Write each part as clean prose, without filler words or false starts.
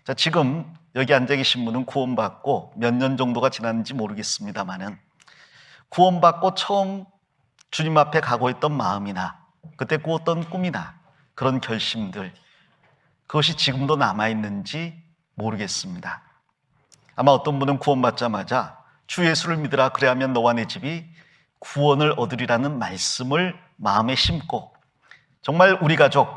자, 지금 여기 앉아 계신 분은 구원받고 몇 년 정도가 지났는지 모르겠습니다만은 구원받고 처음 주님 앞에 가고 있던 마음이나 그때 꾸었던 꿈이나 그런 결심들, 그것이 지금도 남아있는지 모르겠습니다. 아마 어떤 분은 구원받자마자 주 예수를 믿으라, 그래야면 너와 내 집이 구원을 얻으리라는 말씀을 마음에 심고 정말 우리 가족,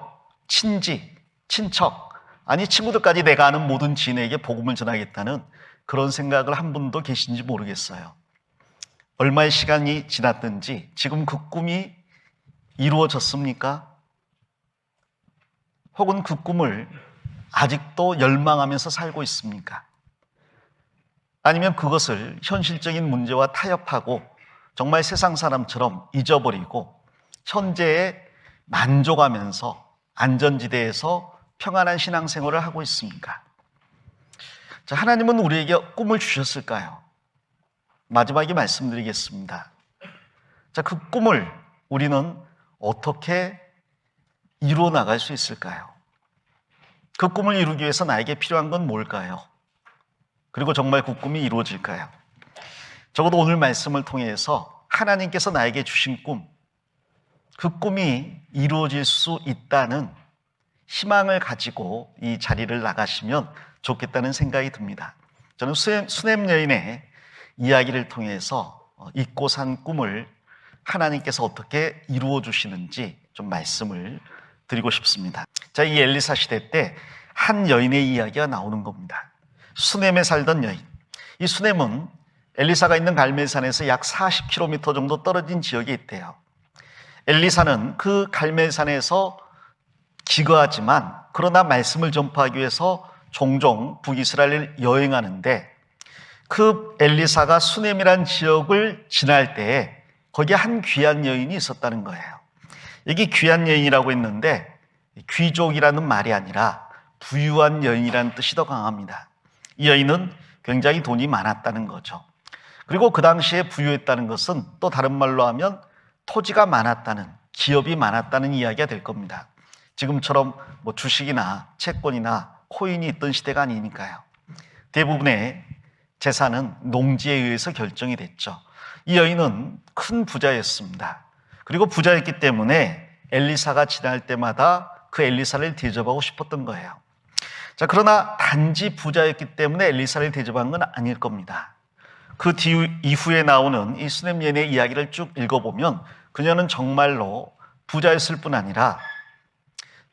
친지, 친척, 아니 친구들까지 내가 아는 모든 지인에게 복음을 전하겠다는 그런 생각을 한 분도 계신지 모르겠어요. 얼마의 시간이 지났든지 지금 그 꿈이 이루어졌습니까? 혹은 그 꿈을 아직도 열망하면서 살고 있습니까? 아니면 그것을 현실적인 문제와 타협하고 정말 세상 사람처럼 잊어버리고 현재에 만족하면서 안전지대에서 평안한 신앙생활을 하고 있습니까? 자, 하나님은 우리에게 꿈을 주셨을까요? 마지막에 말씀드리겠습니다. 자, 그 꿈을 우리는 어떻게 이루어 나갈 수 있을까요? 그 꿈을 이루기 위해서 나에게 필요한 건 뭘까요? 그리고 정말 그 꿈이 이루어질까요? 적어도 오늘 말씀을 통해서 하나님께서 나에게 주신 꿈, 그 꿈이 이루어질 수 있다는 희망을 가지고 이 자리를 나가시면 좋겠다는 생각이 듭니다. 저는 수냄 여인의 이야기를 통해서 잊고 산 꿈을 하나님께서 어떻게 이루어 주시는지 좀 말씀을 드리고 싶습니다. 자, 이 엘리사 시대 때 한 여인의 이야기가 나오는 겁니다. 수넴에 살던 여인. 이 수넴은 엘리사가 있는 갈멜산에서 약 40km 정도 떨어진 지역에 있대요. 엘리사는 그 갈멜산에서 기거하지만 그러나 말씀을 전파하기 위해서 종종 북이스라엘을 여행하는데 그 엘리사가 수넴이라는 지역을 지날 때에 거기에 한 귀한 여인이 있었다는 거예요. 여기 귀한 여인이라고 했는데 귀족이라는 말이 아니라 부유한 여인이라는 뜻이 더 강합니다. 이 여인은 굉장히 돈이 많았다는 거죠. 그리고 그 당시에 부유했다는 것은 또 다른 말로 하면 토지가 많았다는, 기업이 많았다는 이야기가 될 겁니다. 지금처럼 뭐 주식이나 채권이나 코인이 있던 시대가 아니니까요. 대부분의 재산은 농지에 의해서 결정이 됐죠. 이 여인은 큰 부자였습니다. 그리고 부자였기 때문에 엘리사가 지날 때마다 그 엘리사를 대접하고 싶었던 거예요. 자, 그러나 단지 부자였기 때문에 엘리사를 대접한 건 아닐 겁니다. 그 이후에 나오는 이 수넴 여인의 이야기를 쭉 읽어보면 그녀는 정말로 부자였을 뿐 아니라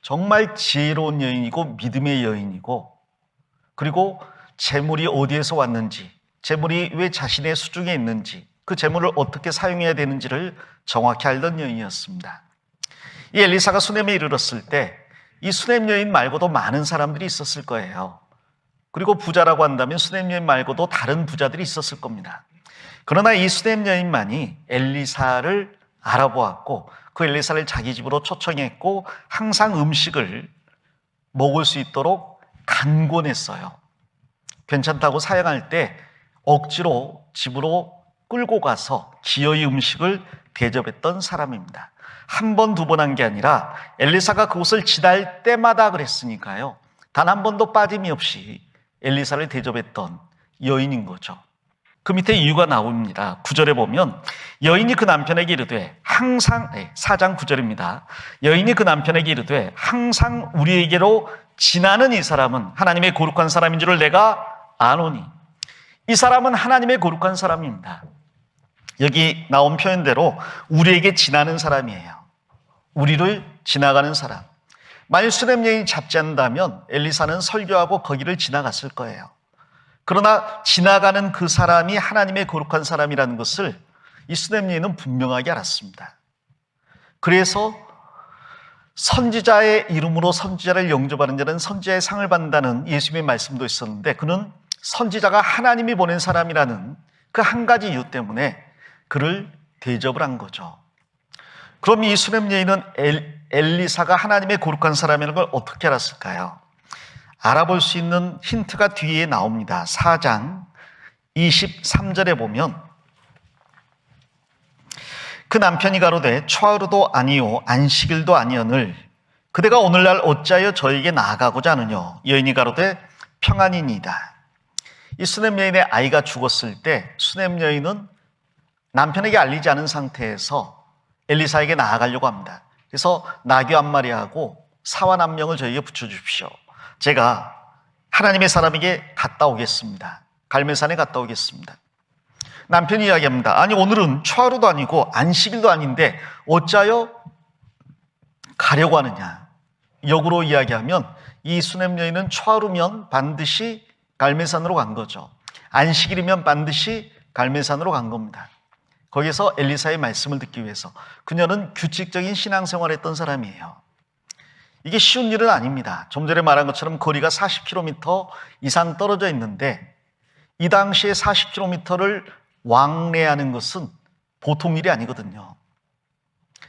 정말 지혜로운 여인이고 믿음의 여인이고, 그리고 재물이 어디에서 왔는지, 재물이 왜 자신의 수중에 있는지, 그 재물을 어떻게 사용해야 되는지를 정확히 알던 여인이었습니다. 이 엘리사가 수넴에 이르렀을 때 이 수넴 여인 말고도 많은 사람들이 있었을 거예요. 그리고 부자라고 한다면 수넴 여인 말고도 다른 부자들이 있었을 겁니다. 그러나 이 수넴 여인만이 엘리사를 알아보았고 그 엘리사를 자기 집으로 초청했고 항상 음식을 먹을 수 있도록 간곤했어요. 괜찮다고 사양할 때 억지로 집으로 끌고 가서 기어이 음식을 대접했던 사람입니다. 한 번, 두 번 한 게 아니라 엘리사가 그곳을 지날 때마다 그랬으니까요. 단 한 번도 빠짐이 없이 엘리사를 대접했던 여인인 거죠. 그 밑에 이유가 나옵니다. 9절에 보면 여인이 그 남편에게 이르되 항상, 4장 9절입니다. 여인이 그 남편에게 이르되 항상 우리에게로 지나는 이 사람은 하나님의 거룩한 사람인 줄을 내가 아노니. 이 사람은 하나님의 거룩한 사람입니다. 여기 나온 표현대로 우리에게 지나는 사람이에요. 우리를 지나가는 사람. 만일 수넴 여인이 잡지 않는다면 엘리사는 설교하고 거기를 지나갔을 거예요. 그러나 지나가는 그 사람이 하나님의 거룩한 사람이라는 것을 이 수넴 여인은 분명하게 알았습니다. 그래서 선지자의 이름으로 선지자를 영접하는 자는 선지자의 상을 받는다는 예수님의 말씀도 있었는데, 그는 선지자가 하나님이 보낸 사람이라는 그 한 가지 이유 때문에 그를 대접을 한 거죠. 그럼 이 수넴 여인은 엘리사가 하나님의 거룩한 사람이라는 걸 어떻게 알았을까요? 알아볼 수 있는 힌트가 뒤에 나옵니다. 4장 23절에 보면 그 남편이 가로되 초하루도 아니요 안식일도 아니오늘 그대가 오늘날 어찌하여 저에게 나아가고자 하느뇨. 여인이 가로되 평안이니이다. 이 수냄 여인의 아이가 죽었을 때 수냄 여인은 남편에게 알리지 않은 상태에서 엘리사에게 나아가려고 합니다. 그래서 나귀 한 마리하고 사환 한 명을 저에게 붙여주십시오. 제가 하나님의 사람에게 갔다 오겠습니다. 갈멜산에 갔다 오겠습니다. 남편이 이야기합니다. 아니, 오늘은 초하루도 아니고 안식일도 아닌데 어찌하여 가려고 하느냐. 역으로 이야기하면 이 수냄 여인은 초하루면 반드시 갈멜산으로 간 거죠. 안식일이면 반드시 갈멜산으로 간 겁니다. 거기서 엘리사의 말씀을 듣기 위해서. 그녀는 규칙적인 신앙생활을 했던 사람이에요. 이게 쉬운 일은 아닙니다. 좀 전에 말한 것처럼 거리가 40km 이상 떨어져 있는데 이 당시에 40km를 왕래하는 것은 보통 일이 아니거든요.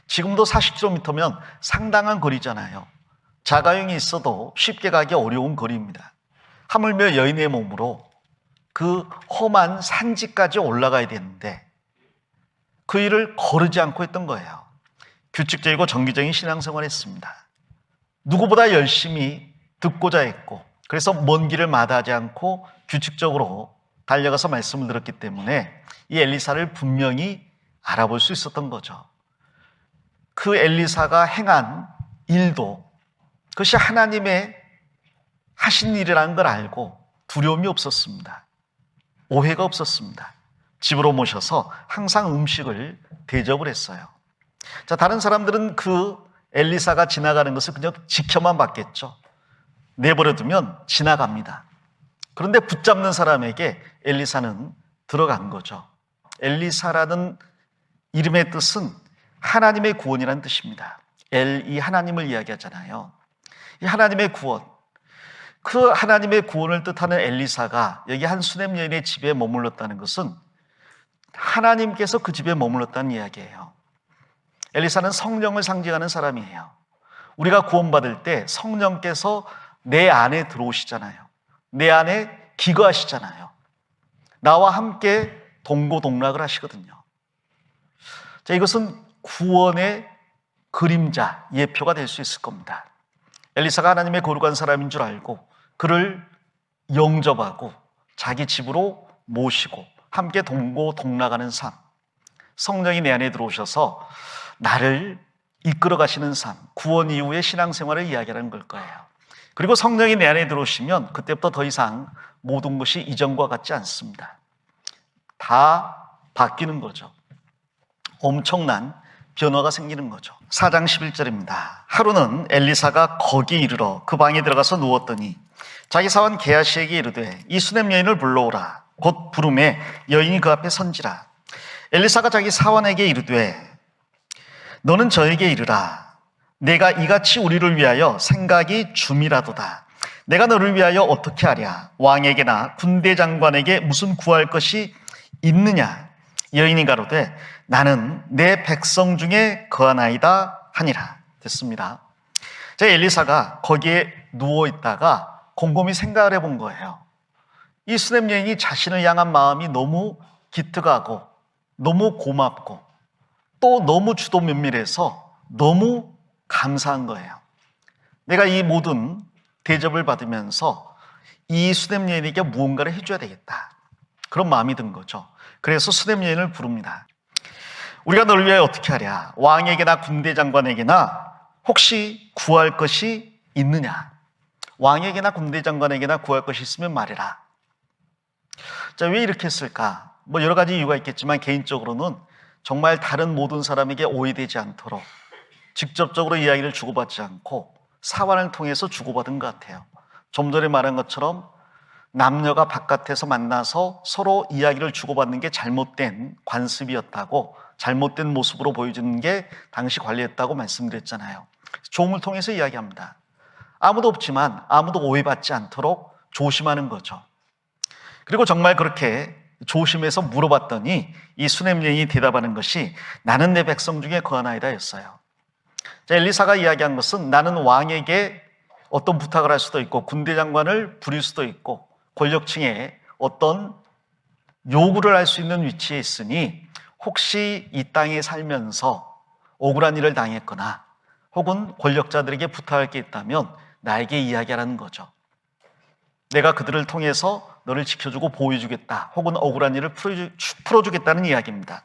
지금도 40km면 상당한 거리잖아요. 자가용이 있어도 쉽게 가기 어려운 거리입니다. 하물며 여인의 몸으로 그 험한 산지까지 올라가야 되는데 그 일을 거르지 않고 했던 거예요. 규칙적이고 정기적인 신앙생활을 했습니다. 누구보다 열심히 듣고자 했고, 그래서 먼 길을 마다하지 않고 규칙적으로 달려가서 말씀을 들었기 때문에 이 엘리사를 분명히 알아볼 수 있었던 거죠. 그 엘리사가 행한 일도 그것이 하나님의 하신 일이라는 걸 알고 두려움이 없었습니다. 오해가 없었습니다. 집으로 모셔서 항상 음식을 대접을 했어요. 자, 다른 사람들은 그 엘리사가 지나가는 것을 그냥 지켜만 봤겠죠. 내버려두면 지나갑니다. 그런데 붙잡는 사람에게 엘리사는 들어간 거죠. 엘리사라는 이름의 뜻은 하나님의 구원이라는 뜻입니다. 이 하나님을 이야기하잖아요. 이 하나님의 구원, 그 하나님의 구원을 뜻하는 엘리사가 여기 한 수냄 여인의 집에 머물렀다는 것은 하나님께서 그 집에 머물렀다는 이야기예요. 엘리사는 성령을 상징하는 사람이에요. 우리가 구원받을 때 성령께서 내 안에 들어오시잖아요. 내 안에 기거하시잖아요. 나와 함께 동고동락을 하시거든요. 자, 이것은 구원의 그림자, 예표가 될 수 있을 겁니다. 엘리사가 하나님의 거룩한 사람인 줄 알고 그를 영접하고 자기 집으로 모시고 함께 동고동락하는 삶, 성령이 내 안에 들어오셔서 나를 이끌어 가시는 삶, 구원 이후의 신앙생활을 이야기하는 걸 거예요. 그리고 성령이 내 안에 들어오시면 그때부터 더 이상 모든 것이 이전과 같지 않습니다. 다 바뀌는 거죠. 엄청난 변화가 생기는 거죠. 4장 11절입니다. 하루는 엘리사가 거기 이르러 그 방에 들어가서 누웠더니 자기 사원 게하시에게 이르되 이 수냄 여인을 불러오라. 곧 부름에 여인이 그 앞에 선지라. 엘리사가 자기 사원에게 이르되 너는 저에게 이르라. 내가 이같이 우리를 위하여 생각이 줌이라도다. 내가 너를 위하여 어떻게 하랴? 왕에게나 군대 장관에게 무슨 구할 것이 있느냐? 여인이 가로되 나는 내 백성 중에 거하나이다 하니라. 됐습니다. 엘리사가 거기에 누워 있다가 곰곰이 생각을 해본 거예요. 이 수냄 여인이 자신을 향한 마음이 너무 기특하고 너무 고맙고 또 너무 주도 면밀해서 너무 감사한 거예요. 내가 이 모든 대접을 받으면서 이 수냄 여인에게 무언가를 해줘야 되겠다. 그런 마음이 든 거죠. 그래서 수냄 여인을 부릅니다. 우리가 너를 위하여 어떻게 하랴? 왕에게나 군대 장관에게나 혹시 구할 것이 있느냐? 왕에게나 군대 장관에게나 구할 것이 있으면 말해라. 자, 왜 이렇게 했을까? 뭐 여러 가지 이유가 있겠지만 개인적으로는 정말 다른 모든 사람에게 오해되지 않도록 직접적으로 이야기를 주고받지 않고 사환을 통해서 주고받은 것 같아요. 좀 전에 말한 것처럼 남녀가 바깥에서 만나서 서로 이야기를 주고받는 게 잘못된 관습이었다고, 잘못된 모습으로 보여주는 게 당시 관리했다고 말씀드렸잖아요. 종을 통해서 이야기합니다. 아무도 없지만 아무도 오해받지 않도록 조심하는 거죠. 그리고 정말 그렇게 조심해서 물어봤더니 이 수냄 여인이 대답하는 것이 나는 내 백성 중에 거하나이다 였어요. 엘리사가 이야기한 것은 나는 왕에게 어떤 부탁을 할 수도 있고 군대 장관을 부릴 수도 있고 권력층에 어떤 요구를 할 수 있는 위치에 있으니 혹시 이 땅에 살면서 억울한 일을 당했거나 혹은 권력자들에게 부탁할 게 있다면 나에게 이야기하라는 거죠. 내가 그들을 통해서 너를 지켜주고 보호해주겠다, 혹은 억울한 일을 풀어주겠다는 이야기입니다.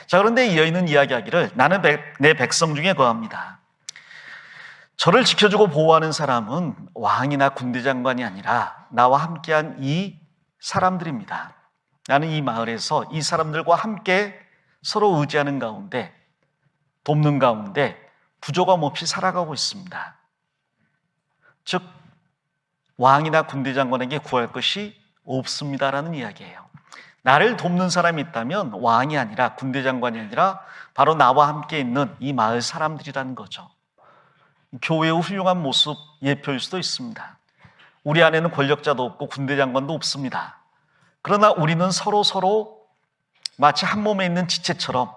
자, 그런데 이 여인은 이야기하기를 나는 내 백성 중에 거합니다. 저를 지켜주고 보호하는 사람은 왕이나 군대 장관이 아니라 나와 함께한 이 사람들입니다. 나는 이 마을에서 이 사람들과 함께 서로 의지하는 가운데, 돕는 가운데 부족함 없이 살아가고 있습니다. 즉 왕이나 군대 장관에게 구할 것이 없습니다라는 이야기예요. 나를 돕는 사람이 있다면 왕이 아니라 군대 장관이 아니라 바로 나와 함께 있는 이 마을 사람들이라는 거죠. 교회의 훌륭한 모습 예표일 수도 있습니다. 우리 안에는 권력자도 없고 군대 장관도 없습니다. 그러나 우리는 서로 마치 한 몸에 있는 지체처럼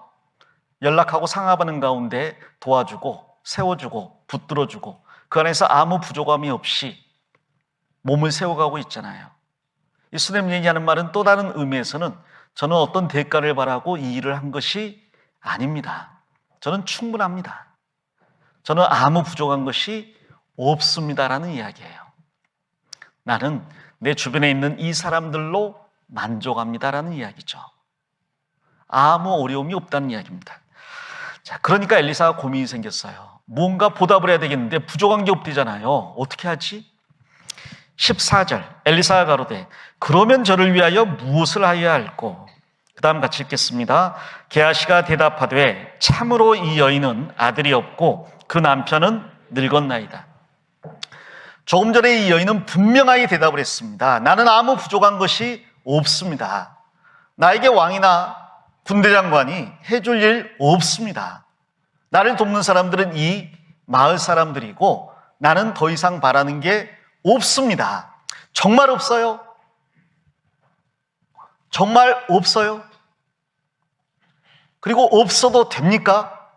연락하고 상합하는 가운데 도와주고 세워주고 붙들어주고 그 안에서 아무 부족함이 없이 몸을 세워가고 있잖아요. 이 수냄 얘기하는 말은 또 다른 의미에서는 저는 어떤 대가를 바라고 이 일을 한 것이 아닙니다. 저는 충분합니다. 저는 아무 부족한 것이 없습니다라는 이야기예요. 나는 내 주변에 있는 이 사람들로 만족합니다라는 이야기죠. 아무 어려움이 없다는 이야기입니다. 자, 그러니까 엘리사가 고민이 생겼어요. 뭔가 보답을 해야 되겠는데 부족한 게 없대잖아요. 어떻게 하지? 14절 엘리사가 가로되 그러면 저를 위하여 무엇을 하여야 할꼬? 그 다음 같이 읽겠습니다. 게하시가 대답하되 참으로 이 여인은 아들이 없고 그 남편은 늙었나이다. 조금 전에 이 여인은 분명하게 대답을 했습니다. 나는 아무 부족한 것이 없습니다. 나에게 왕이나 군대 장관이 해줄 일 없습니다. 나를 돕는 사람들은 이 마을 사람들이고 나는 더 이상 바라는 게 없습니다. 정말 없어요? 정말 없어요? 그리고 없어도 됩니까?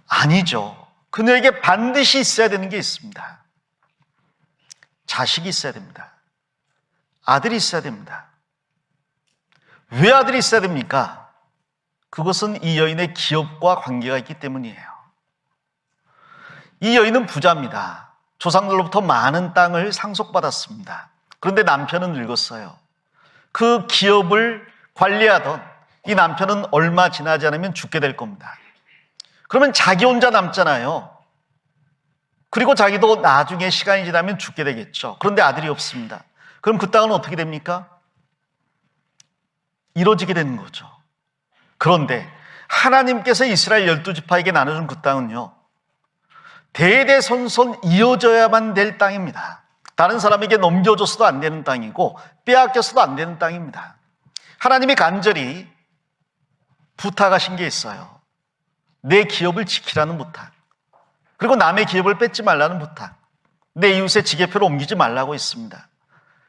아니죠. 그녀에게 반드시 있어야 되는 게 있습니다. 자식이 있어야 됩니다. 아들이 있어야 됩니다. 왜 아들이 있어야 됩니까? 그것은 이 여인의 기업과 관계가 있기 때문이에요. 이 여인은 부자입니다. 조상들로부터 많은 땅을 상속받았습니다. 그런데 남편은 늙었어요. 그 기업을 관리하던 이 남편은 얼마 지나지 않으면 죽게 될 겁니다. 그러면 자기 혼자 남잖아요. 그리고 자기도 나중에 시간이 지나면 죽게 되겠죠. 그런데 아들이 없습니다. 그럼 그 땅은 어떻게 됩니까? 이루어지게 되는 거죠. 그런데 하나님께서 이스라엘 12지파에게 나눠준 그 땅은요, 대대손손 이어져야만 될 땅입니다. 다른 사람에게 넘겨줘서도 안 되는 땅이고 빼앗겨서도 안 되는 땅입니다. 하나님이 간절히 부탁하신 게 있어요. 내 기업을 지키라는 부탁, 그리고 남의 기업을 뺏지 말라는 부탁, 내 이웃의 지게표를 옮기지 말라고 했습니다.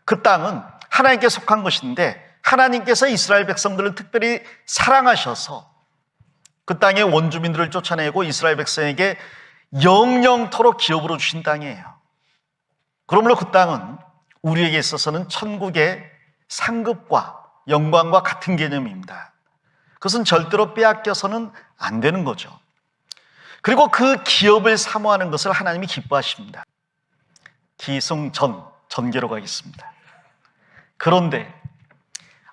그 땅은 하나님께 속한 것인데 하나님께서 이스라엘 백성들을 특별히 사랑하셔서 그 땅의 원주민들을 쫓아내고 이스라엘 백성에게 영영토록 기업으로 주신 땅이에요. 그러므로 그 땅은 우리에게 있어서는 천국의 상급과 영광과 같은 개념입니다. 그것은 절대로 빼앗겨서는 안 되는 거죠. 그리고 그 기업을 사모하는 것을 하나님이 기뻐하십니다. 기승전, 전개로 가겠습니다. 그런데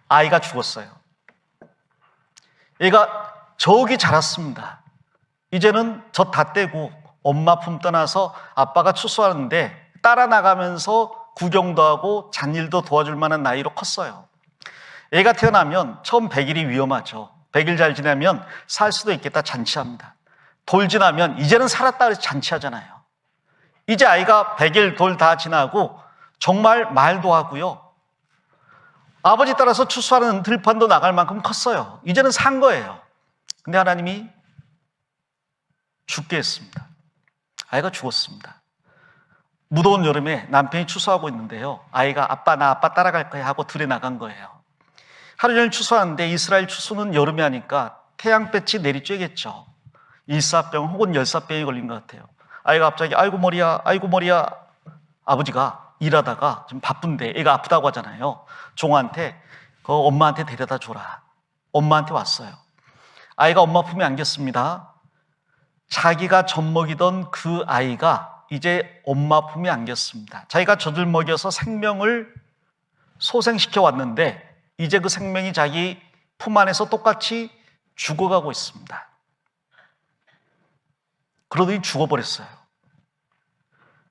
아이가 죽었어요. 얘가 저기 자랐습니다. 이제는 젖 다 떼고 엄마 품 떠나서 아빠가 추수하는데 따라 나가면서 구경도 하고 잔일도 도와줄 만한 나이로 컸어요. 애가 태어나면 처음 100일이 위험하죠. 100일 잘 지나면 살 수도 있겠다 잔치합니다. 돌 지나면 이제는 살았다 그래서 잔치하잖아요. 이제 아이가 100일 돌 다 지나고 정말 말도 하고요. 아버지 따라서 추수하는 들판도 나갈 만큼 컸어요. 이제는 산 거예요. 근데 하나님이 죽게 했습니다. 아이가 죽었습니다. 무더운 여름에 남편이 추수하고 있는데요, 아이가 나 아빠 따라갈 거야 하고 들에 나간 거예요. 하루 종일 추수하는데 이스라엘 추수는 여름에 하니까 태양볕이 내리쬐겠죠. 일사병 혹은 열사병이 걸린 것 같아요. 아이가 갑자기 아이고 머리야. 아버지가 일하다가 좀 바쁜데 애가 아프다고 하잖아요. 종한테 그 엄마한테 데려다 줘라. 엄마한테 왔어요. 아이가 엄마 품에 안겼습니다. 자기가 젖먹이던 그 아이가 이제 엄마 품에 안겼습니다. 자기가 젖을 먹여서 생명을 소생시켜 왔는데 이제 그 생명이 자기 품 안에서 똑같이 죽어가고 있습니다. 그러더니 죽어버렸어요.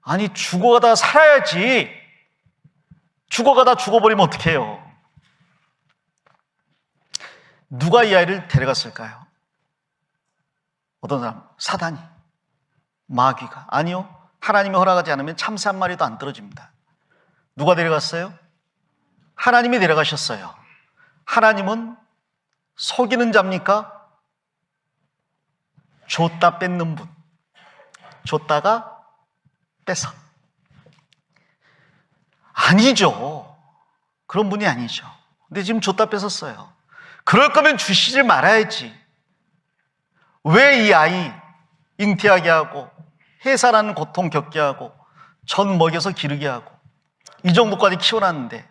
아니, 죽어가다 살아야지. 죽어가다 죽어버리면 어떡해요? 누가 이 아이를 데려갔을까요? 어떤 사람? 사단이, 마귀가. 아니요, 하나님이 허락하지 않으면 참새 한 마리도 안 떨어집니다. 누가 데려갔어요? 하나님이 데려가셨어요. 하나님은 속이는 자입니까? 줬다 뺏는 분. 줬다가 뺏어. 아니죠. 그런 분이 아니죠. 근데 지금 줬다 뺏었어요. 그럴 거면 주시지 말아야지. 왜 이 아이 잉태하게 하고 해산하는 고통 겪게 하고 젖 먹여서 기르게 하고 이 정도까지 키워놨는데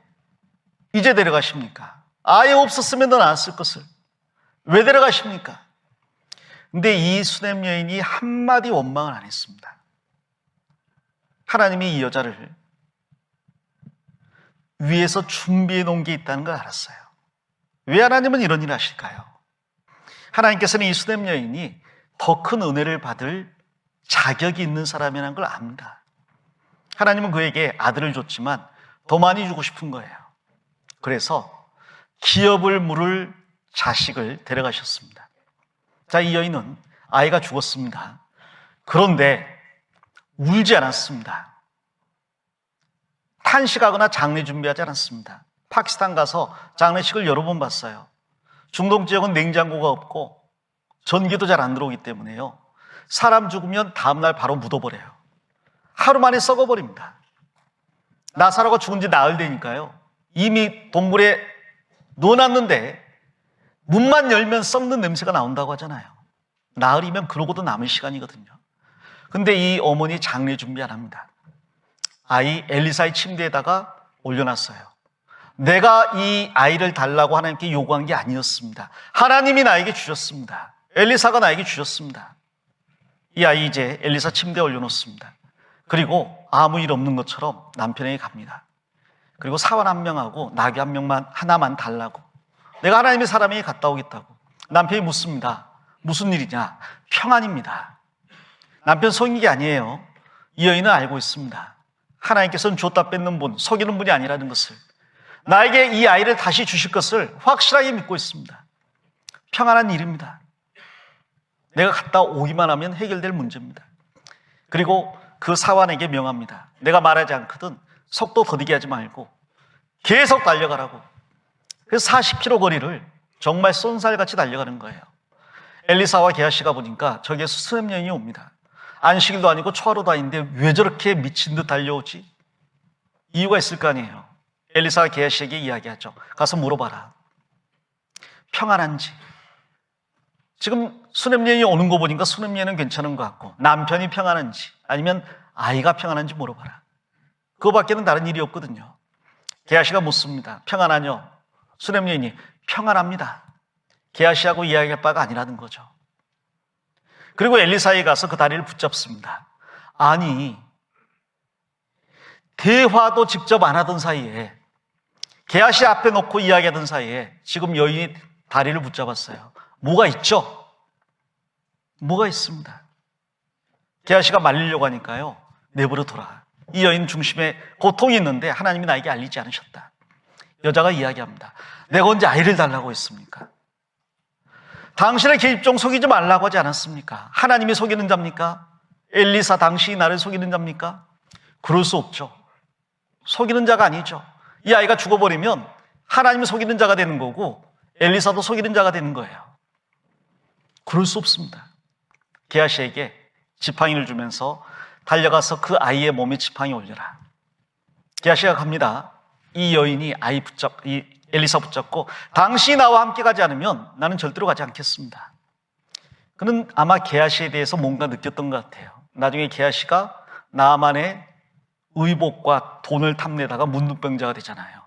이제 데려가십니까? 아예 없었으면 더 나았을 것을 왜 데려가십니까? 근데 이 수냄 여인이 한마디 원망을 안 했습니다. 하나님이 이 여자를 위에서 준비해 놓은 게 있다는 걸 알았어요. 왜 하나님은 이런 일을 하실까요? 하나님께서는 이 수냄 여인이 더 큰 은혜를 받을 자격이 있는 사람이라는 걸 압니다. 하나님은 그에게 아들을 줬지만 더 많이 주고 싶은 거예요. 그래서 기업을 물을 자식을 데려가셨습니다. 자, 이 여인은 아이가 죽었습니다. 그런데 울지 않았습니다. 탄식하거나 장례 준비하지 않았습니다. 파키스탄 가서 장례식을 여러 번 봤어요. 중동 지역은 냉장고가 없고 전기도 잘 안 들어오기 때문에요. 사람 죽으면 다음날 바로 묻어버려요. 하루 만에 썩어버립니다. 나사로가 죽은 지 나흘 되니까요. 이미 동굴에 넣어놨는데 문만 열면 썩는 냄새가 나온다고 하잖아요. 나흘이면 그러고도 남은 시간이거든요. 근데 이 어머니 장례 준비 안 합니다. 아이 엘리사의 침대에다가 올려놨어요. 내가 이 아이를 달라고 하나님께 요구한 게 아니었습니다. 하나님이 나에게 주셨습니다. 엘리사가 나에게 주셨습니다. 이 아이 이제 엘리사 침대에 올려놓습니다. 그리고 아무 일 없는 것처럼 남편에게 갑니다. 그리고 사원 한 명하고 나귀 한 명만 하나만 달라고. 내가 하나님의 사람에게 갔다 오겠다고. 남편이 묻습니다. 무슨 일이냐? 평안입니다. 남편 속인 게 아니에요. 이 여인은 알고 있습니다. 하나님께서는 줬다 뺏는 분, 속이는 분이 아니라는 것을, 나에게 이 아이를 다시 주실 것을 확실하게 믿고 있습니다. 평안한 일입니다. 내가 갔다 오기만 하면 해결될 문제입니다. 그리고 그 사환에게 명합니다. 내가 말하지 않거든 속도 더디게 하지 말고 계속 달려가라고. 그래서 40km 거리를 정말 쏜살같이 달려가는 거예요. 엘리사와 게하시가 보니까 저기에서 수냄 여인이 옵니다. 안식일도 아니고 초하루도 아닌데 왜 저렇게 미친 듯 달려오지? 이유가 있을 거 아니에요. 엘리사가 게하시에게 이야기하죠. 가서 물어봐라. 평안한지. 지금 수냄 여인이 오는 거 보니까 수냄 여인은 괜찮은 것 같고 남편이 평안한지 아니면 아이가 평안한지 물어봐라. 그거밖에는 다른 일이 없거든요. 게하시가 묻습니다. 평안하뇨? 수냄 여인이 평안합니다. 게하시하고 이야기할 바가 아니라는 거죠. 그리고 엘리사에 가서 그 다리를 붙잡습니다. 아니, 대화도 직접 안 하던 사이에, 게하시 앞에 놓고 이야기하던 사이에 지금 여인이 다리를 붙잡았어요. 뭐가 있죠? 뭐가 있습니다. 게하시가 말리려고 하니까요, 내버려 둬라. 이 여인 중심에 고통이 있는데 하나님이 나에게 알리지 않으셨다. 여자가 이야기합니다. 내가 언제 아이를 달라고 했습니까? 당신의 계집종 속이지 말라고 하지 않았습니까? 하나님이 속이는 자입니까? 엘리사 당신이 나를 속이는 자입니까? 그럴 수 없죠. 속이는 자가 아니죠. 이 아이가 죽어버리면 하나님이 속이는 자가 되는 거고 엘리사도 속이는 자가 되는 거예요. 그럴 수 없습니다. 게하시에게 지팡이를 주면서 달려가서 그 아이의 몸에 지팡이 올려라. 게하시가 갑니다. 이 여인이 이 엘리사 붙잡고 당신이 나와 함께 가지 않으면 나는 절대로 가지 않겠습니다. 그는 아마 게하시에 대해서 뭔가 느꼈던 것 같아요. 나중에 게하시가 나만의 의복과 돈을 탐내다가 문둥병자가 되잖아요.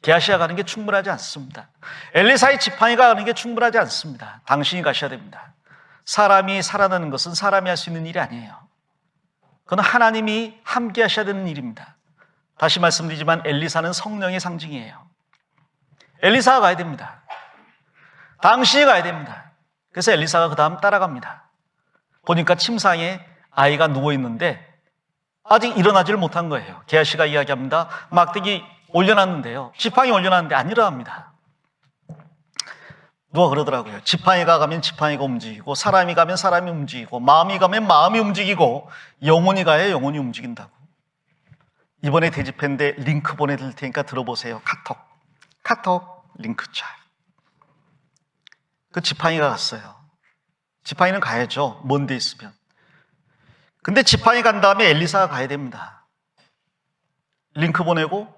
게하시가 가는 게 충분하지 않습니다. 엘리사의 지팡이가 가는 게 충분하지 않습니다. 당신이 가셔야 됩니다. 사람이 살아나는 것은 사람이 할 수 있는 일이 아니에요. 그건 하나님이 함께 하셔야 되는 일입니다. 다시 말씀드리지만 엘리사는 성령의 상징이에요. 엘리사가 가야 됩니다. 당신이 가야 됩니다. 그래서 엘리사가 그 다음 따라갑니다. 보니까 침상에 아이가 누워있는데 아직 일어나지를 못한 거예요. 게하시가 이야기합니다. 막대기 올려놨는데요, 지팡이 올려놨는데 안 일어납니다. 누가 그러더라고요. 지팡이가 가면 지팡이가 움직이고, 사람이 가면 사람이 움직이고, 마음이 가면 마음이 움직이고, 영혼이 가야 영혼이 움직인다고. 이번에 대집회인데 링크 보내드릴 테니까 들어보세요. 카톡 링크 차. 그 지팡이가 갔어요. 지팡이는 가야죠, 먼 데 있으면. 근데 지팡이 간 다음에 엘리사가 가야 됩니다. 링크 보내고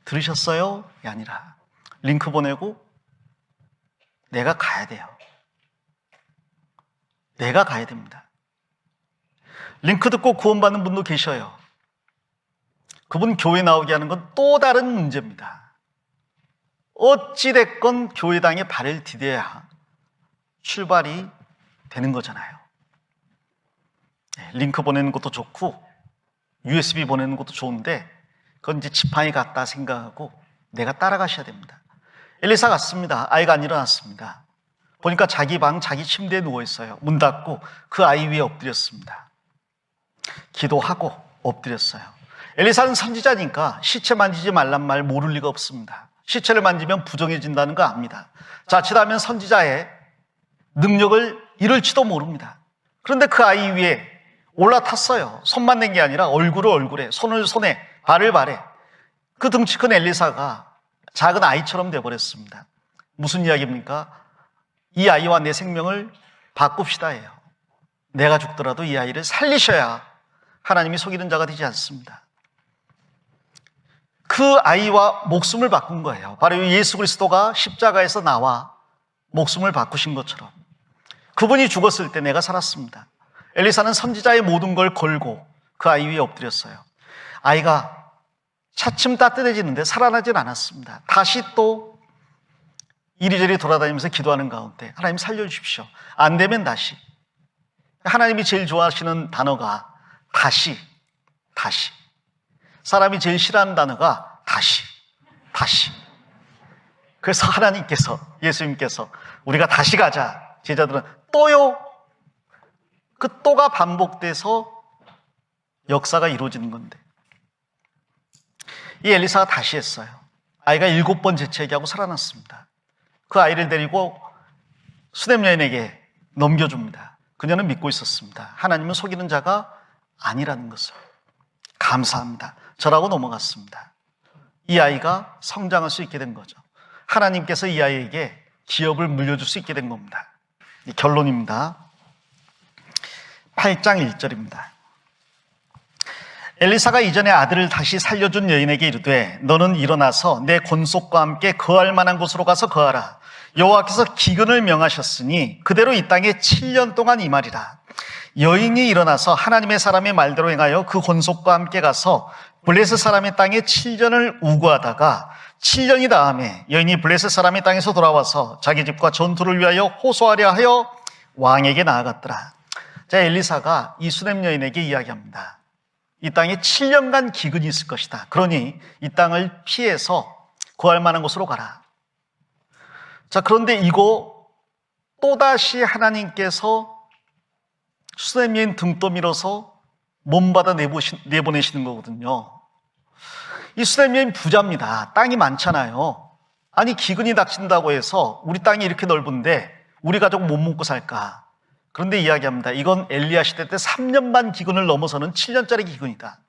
들으셨어요? 이 아니라 링크 보내고 내가 가야 돼요. 내가 가야 됩니다. 링크 듣고 구원받는 분도 계셔요. 그분 교회 나오게 하는 건 또 다른 문제입니다. 어찌됐건 교회당에 발을 디뎌야 출발이 되는 거잖아요. 링크 보내는 것도 좋고 USB 보내는 것도 좋은데 그건 이제 지팡이 같다 생각하고 내가 따라가셔야 됩니다. 엘리사 갔습니다. 아이가 안 일어났습니다. 보니까 자기 방, 자기 침대에 누워있어요. 문 닫고 그 아이 위에 엎드렸습니다. 기도하고 엎드렸어요. 엘리사는 선지자니까 시체 만지지 말란 말 모를 리가 없습니다. 시체를 만지면 부정해진다는 거 압니다. 자칫하면 선지자의 능력을 잃을지도 모릅니다. 그런데 그 아이 위에 올라탔어요. 손만 댄 게 아니라 얼굴을 얼굴에, 손을 손에, 발을 발에. 그 덩치 큰 엘리사가 작은 아이처럼 돼버렸습니다. 무슨 이야기입니까? 이 아이와 내 생명을 바꿉시다예요. 내가 죽더라도 이 아이를 살리셔야 하나님이 속이는 자가 되지 않습니다. 그 아이와 목숨을 바꾼 거예요. 바로 예수 그리스도가 십자가에서 나와 목숨을 바꾸신 것처럼 그분이 죽었을 때 내가 살았습니다. 엘리사는 선지자의 모든 걸 걸고 그 아이 위에 엎드렸어요. 아이가 차츰 따뜻해지는데 살아나진 않았습니다. 다시 또 이리저리 돌아다니면서 기도하는 가운데 하나님 살려주십시오. 안 되면 다시. 하나님이 제일 좋아하시는 단어가 다시. 사람이 제일 싫어하는 단어가 다시. 그래서 하나님께서, 예수님께서 우리가 다시 가자. 제자들은 또요. 그 또가 반복돼서 역사가 이루어지는 건데 이 엘리사가 다시 했어요. 아이가 7번 재채기하고 살아났습니다. 그 아이를 데리고 수넴 여인에게 넘겨줍니다. 그녀는 믿고 있었습니다. 하나님은 속이는 자가 아니라는 것을. 감사합니다. 저라고 넘어갔습니다. 이 아이가 성장할 수 있게 된 거죠. 하나님께서 이 아이에게 기업을 물려줄 수 있게 된 겁니다. 결론입니다. 8장 1절입니다. 엘리사가 이전에 아들을 다시 살려준 여인에게 이르되 너는 일어나서 내 권속과 함께 거할 만한 곳으로 가서 거하라. 여호와께서 기근을 명하셨으니 그대로 이 땅에 7년 동안 임하리라. 여인이 일어나서 하나님의 사람의 말대로 행하여 그 권속과 함께 가서 블레셋 사람의 땅에 7년을 우거하다가 7년이 다음에 여인이 블레셋 사람의 땅에서 돌아와서 자기 집과 전투를 위하여 호소하려 하여 왕에게 나아갔더라. 자, 엘리사가 이 수넴 여인에게 이야기합니다. 이 땅에 7년간 기근이 있을 것이다. 그러니 이 땅을 피해서 구할 만한 곳으로 가라. 자, 그런데 이거 또다시 하나님께서 수넴 여인 등 떠밀어서 몸받아 내보내시는 거거든요. 이 수넴 여인 부자입니다. 땅이 많잖아요. 아니 기근이 닥친다고 해서 우리 땅이 이렇게 넓은데 우리 가족 못 먹고 살까? 그런데 이야기합니다. 이건 엘리야 시대 때 3년 반 기근을 넘어서는 7년짜리 기근이다.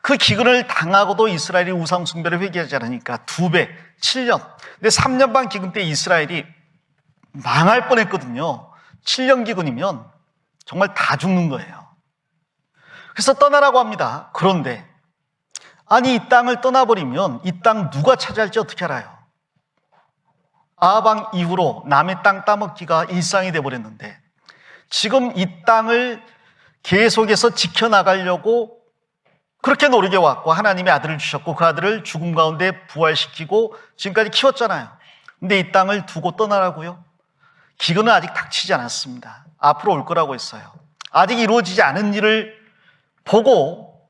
그 기근을 당하고도 이스라엘이 우상 숭배를 회개하지 않으니까 2배, 7년. 근데 3년 반 기근 때 이스라엘이 망할 뻔했거든요. 7년 기근이면 정말 다 죽는 거예요. 그래서 떠나라고 합니다. 그런데 아니 이 땅을 떠나버리면 이 땅 누가 차지할지 어떻게 알아요? 아방 이후로 남의 땅 따먹기가 일상이 돼버렸는데 지금 이 땅을 계속해서 지켜나가려고 그렇게 노력해 왔고 하나님의 아들을 주셨고 그 아들을 죽음 가운데 부활시키고 지금까지 키웠잖아요. 근데 이 땅을 두고 떠나라고요? 기근은 아직 닥치지 않았습니다. 앞으로 올 거라고 했어요. 아직 이루어지지 않은 일을 보고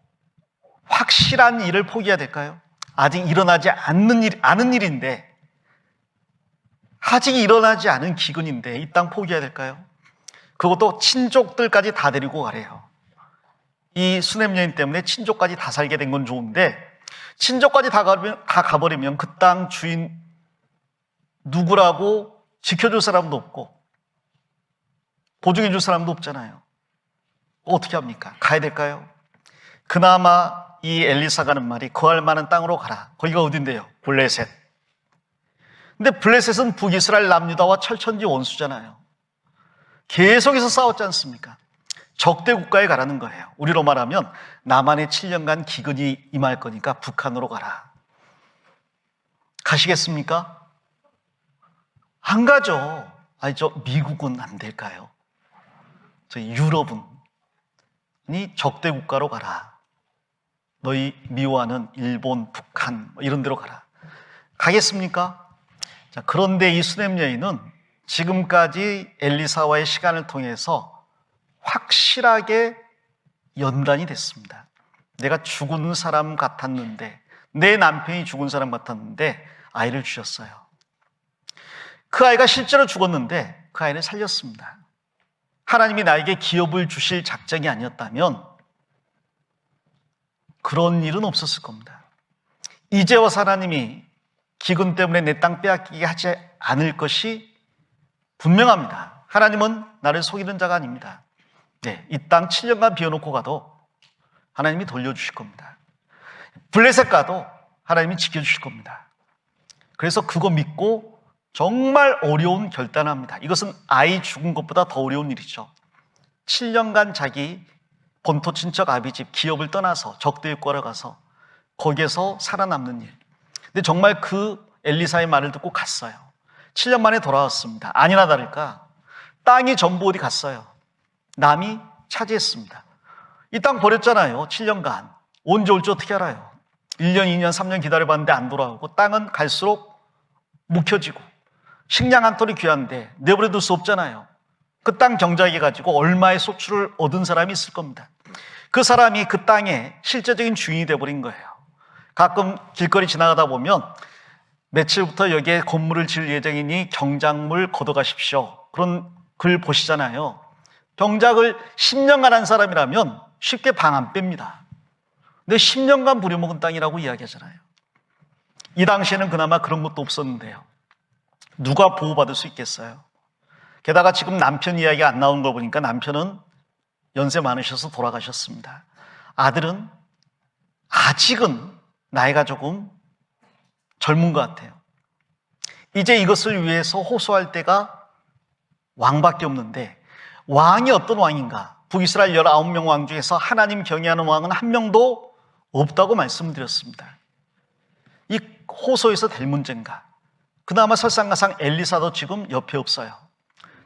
확실한 일을 포기해야 될까요? 아직 일어나지 않은 일인데, 아직 일어나지 않은 기근인데 이 땅 포기해야 될까요? 그것도 친족들까지 다 데리고 가래요. 이 수냄 여인 때문에 친족까지 다 살게 된 건 좋은데, 친족까지 다 가버리면 그 땅 주인 누구라고 지켜줄 사람도 없고 보증해줄 사람도 없잖아요. 어떻게 합니까? 가야 될까요? 그나마 이 엘리사가 하는 말이 거할 만한 땅으로 가라. 거기가 어딘데요? 블레셋. 근데 블레셋은 북이스라엘 남유다와 철천지 원수잖아요. 계속해서 싸웠지 않습니까? 적대 국가에 가라는 거예요. 우리로 말하면 남한에 7년간 기근이 임할 거니까 북한으로 가라. 가시겠습니까? 안 가죠. 아니, 저 미국은 안 될까요? 저 유럽은 이 적대 국가로 가라. 너희 미워하는 일본, 북한 이런 데로 가라. 가겠습니까? 자, 그런데 이 수냄 여인은 지금까지 엘리사와의 시간을 통해서 확실하게 연단이 됐습니다. 내가 죽은 사람 같았는데, 내 남편이 죽은 사람 같았는데 아이를 주셨어요. 그 아이가 실제로 죽었는데 그 아이를 살렸습니다. 하나님이 나에게 기업을 주실 작정이 아니었다면 그런 일은 없었을 겁니다. 이제 와서 하나님이 기근 때문에 내 땅 빼앗기게 하지 않을 것이 분명합니다. 하나님은 나를 속이는 자가 아닙니다. 네, 이 땅 7년간 비워놓고 가도 하나님이 돌려주실 겁니다. 블레셋 가도 하나님이 지켜주실 겁니다. 그래서 그거 믿고 정말 어려운 결단을 합니다. 이것은 아이 죽은 것보다 더 어려운 일이죠. 7년간 자기 본토 친척 아비집 기업을 떠나서 적대 국가로 가서 거기에서 살아남는 일. 근데 정말 그 엘리사의 말을 듣고 갔어요. 7년 만에 돌아왔습니다. 아니나 다를까 땅이 전부 어디 갔어요. 남이 차지했습니다. 이 땅 버렸잖아요. 7년간. 언제 올지 어떻게 알아요? 1년, 2년, 3년 기다려봤는데 안 돌아오고 땅은 갈수록 묵혀지고 식량 한 톨이 귀한데 내버려둘 수 없잖아요. 그 땅 경작해 가지고 얼마의 소출을 얻은 사람이 있을 겁니다. 그 사람이 그 땅의 실제적인 주인이 되어버린 거예요. 가끔 길거리 지나가다 보면 며칠부터 여기에 건물을 지을 예정이니 경작물 걷어가십시오. 그런 글 보시잖아요. 경작을 10년간 한 사람이라면 쉽게 방 안 뺍니다. 근데 10년간 부려먹은 땅이라고 이야기하잖아요. 이 당시에는 그나마 그런 것도 없었는데요. 누가 보호받을 수 있겠어요? 게다가 지금 남편 이야기가 안 나온 걸 보니까 남편은 연세 많으셔서 돌아가셨습니다. 아들은 아직은 나이가 조금 젊은 것 같아요. 이제 이것을 위해서 호소할 때가 왕밖에 없는데, 왕이 어떤 왕인가? 북이스라엘 19명 왕 중에서 하나님 경외하는 왕은 한 명도 없다고 말씀드렸습니다. 이 호소에서 될 문제인가? 그나마 설상가상 엘리사도 지금 옆에 없어요.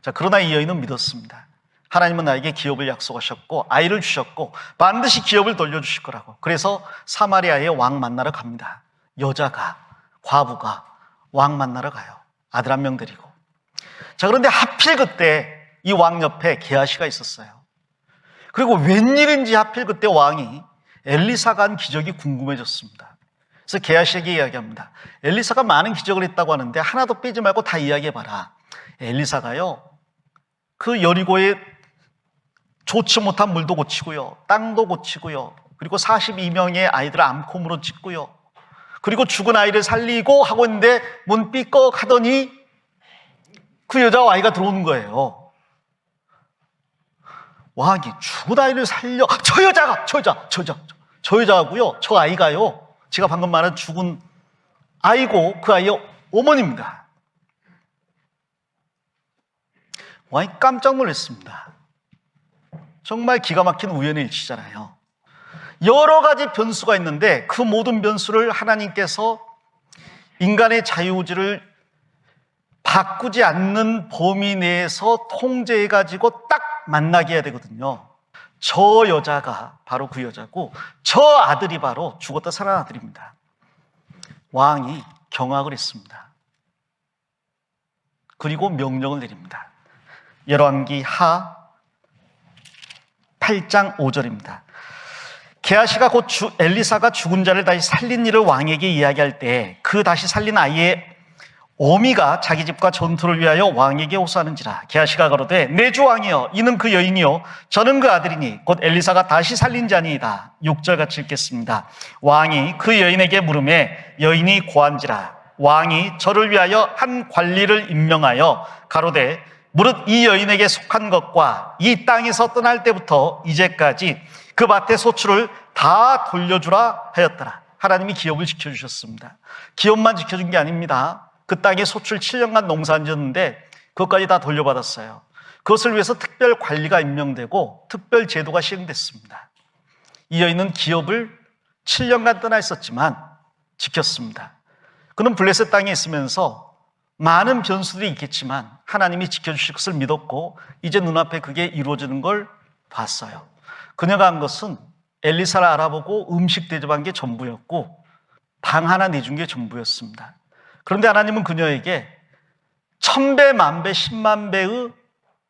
자, 그러나 이 여인은 믿었습니다. 하나님은 나에게 기업을 약속하셨고 아이를 주셨고 반드시 기업을 돌려주실 거라고. 그래서 사마리아의 왕 만나러 갑니다. 여자가, 과부가 왕 만나러 가요. 아들 한 명 데리고. 자, 그런데 하필 그때 이 왕 옆에 게하시가 있었어요. 그리고 웬일인지 하필 그때 왕이 엘리사가 한 기적이 궁금해졌습니다. 그래서 게하시에게 이야기합니다. 엘리사가 많은 기적을 했다고 하는데 하나도 빼지 말고 다 이야기해봐라. 엘리사가요, 그 여리고에 좋지 못한 물도 고치고요, 땅도 고치고요, 그리고 42명의 아이들을 암콤으로 찢고요, 그리고 죽은 아이를 살리고 하고 있는데 문 삐걱 하더니 그 여자와 아이가 들어오는 거예요. 왕이 죽은 아이를 살려, 저 여자하고요, 저 아이가요, 제가 방금 말한 죽은 아이고 그 아이의 어머니입니다. 왕이 깜짝 놀랐습니다. 정말 기가 막힌 우연의 일치잖아요. 여러 가지 변수가 있는데 그 모든 변수를 하나님께서 인간의 자유의지를 바꾸지 않는 범위 내에서 통제해가지고 딱 만나게 해야 되거든요. 저 여자가 바로 그 여자고 저 아들이 바로 죽었다 살아난 아들입니다. 왕이 경악을 했습니다. 그리고 명령을 내립니다. 열왕기 하 8장 5절입니다. 게하시가 곧 엘리사가 죽은 자를 다시 살린 일을 왕에게 이야기할 때 그 다시 살린 아이의 어미가 자기 집과 전투를 위하여 왕에게 호소하는지라. 게하시가 가로되 내 주 왕이여 이는 그 여인이요 저는 그 아들이니 곧 엘리사가 다시 살린 자니이다. 6절 같이 읽겠습니다. 왕이 그 여인에게 물으매 여인이 고한지라. 왕이 저를 위하여 한 관리를 임명하여 가로되 무릇 이 여인에게 속한 것과 이 땅에서 떠날 때부터 이제까지 그 밭의 소출을 다 돌려주라 하였더라. 하나님이 기업을 지켜주셨습니다. 기업만 지켜준 게 아닙니다. 그 땅에 소출 7년간 농사 안 지었는데 그것까지 다 돌려받았어요. 그것을 위해서 특별 관리가 임명되고 특별 제도가 시행됐습니다. 이 여인은 기업을 7년간 떠나 있었지만 지켰습니다. 그는 블레셋 땅에 있으면서 많은 변수들이 있겠지만 하나님이 지켜주실 것을 믿었고 이제 눈앞에 그게 이루어지는 걸 봤어요. 그녀가 한 것은 엘리사를 알아보고 음식 대접한 게 전부였고 방 하나 내준 게 전부였습니다. 그런데 하나님은 그녀에게 1000배, 만배, 10만 배의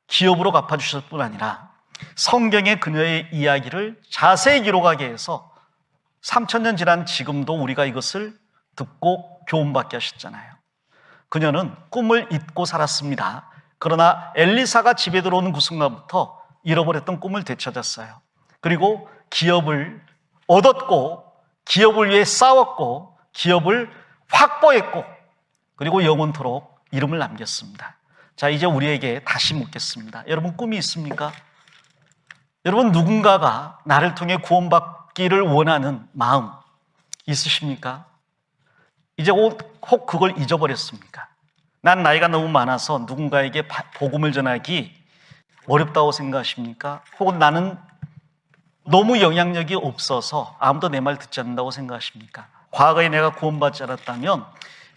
기업으로 갚아주셨을 뿐 아니라 성경에 그녀의 이야기를 자세히 기록하게 해서 3000년 지난 지금도 우리가 이것을 듣고 교훈받게 하셨잖아요. 그녀는 꿈을 잊고 살았습니다. 그러나 엘리사가 집에 들어오는 그 순간부터 잃어버렸던 꿈을 되찾았어요. 그리고 기업을 얻었고 기업을 위해 싸웠고 기업을 확보했고 그리고 영원토록 이름을 남겼습니다. 자, 이제 우리에게 다시 묻겠습니다. 여러분 꿈이 있습니까? 여러분 누군가가 나를 통해 구원받기를 원하는 마음 있으십니까? 이제 혹 그걸 잊어버렸습니까? 난 나이가 너무 많아서 누군가에게 복음을 전하기 어렵다고 생각하십니까? 혹은 나는 너무 영향력이 없어서 아무도 내 말 듣지 않는다고 생각하십니까? 과거에 내가 구원받지 않았다면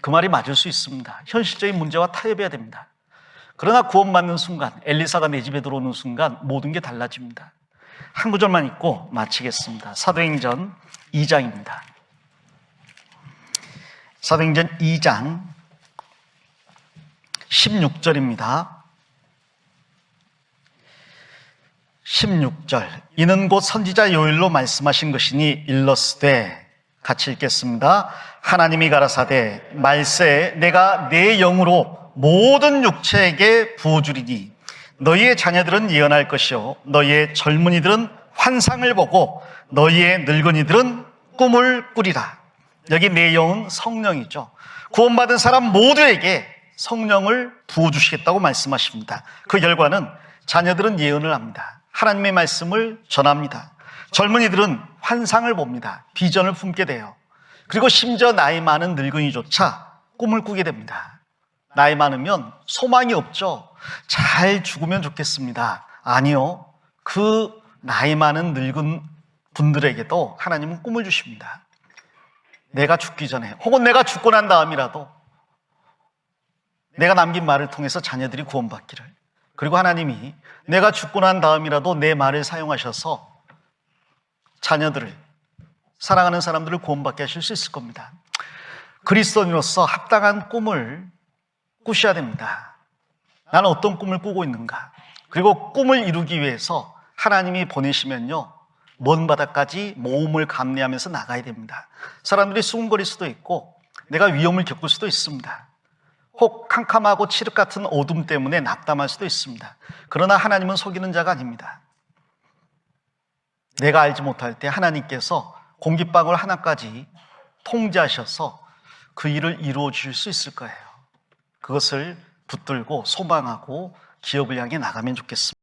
그 말이 맞을 수 있습니다. 현실적인 문제와 타협해야 됩니다. 그러나 구원받는 순간, 엘리사가 내 집에 들어오는 순간 모든 게 달라집니다. 한 구절만 읽고 마치겠습니다. 사도행전 2장입니다. 사도행전 2장 16절입니다. 16절 이는 곧 선지자 요엘로 말씀하신 것이니 일러스되 같이 읽겠습니다. 하나님이 가라사대 말세 내가 내 영으로 모든 육체에게 부어주리니 너희의 자녀들은 예언할 것이요 너희의 젊은이들은 환상을 보고 너희의 늙은이들은 꿈을 꾸리라. 여기 내 영은 성령이죠. 구원받은 사람 모두에게 성령을 부어주시겠다고 말씀하십니다. 그 결과는 자녀들은 예언을 합니다. 하나님의 말씀을 전합니다. 젊은이들은 환상을 봅니다. 비전을 품게 돼요. 그리고 심지어 나이 많은 늙은이조차 꿈을 꾸게 됩니다. 나이 많으면 소망이 없죠. 잘 죽으면 좋겠습니다. 아니요. 그 나이 많은 늙은 분들에게도 하나님은 꿈을 주십니다. 내가 죽기 전에 혹은 내가 죽고 난 다음이라도 내가 남긴 말을 통해서 자녀들이 구원받기를, 그리고 하나님이 내가 죽고 난 다음이라도 내 말을 사용하셔서 자녀들을, 사랑하는 사람들을 구원받게 하실 수 있을 겁니다. 그리스도인으로서 합당한 꿈을 꾸셔야 됩니다. 나는 어떤 꿈을 꾸고 있는가? 그리고 꿈을 이루기 위해서 하나님이 보내시면요 먼 바다까지 모험을 감내하면서 나가야 됩니다. 사람들이 수군거릴 수도 있고 내가 위험을 겪을 수도 있습니다. 혹 캄캄하고 칠흑 같은 어둠 때문에 낙담할 수도 있습니다. 그러나 하나님은 속이는 자가 아닙니다. 내가 알지 못할 때 하나님께서 공기방울 하나까지 통제하셔서 그 일을 이루어 주실 수 있을 거예요. 그것을 붙들고 소망하고 기업을 향해 나가면 좋겠습니다.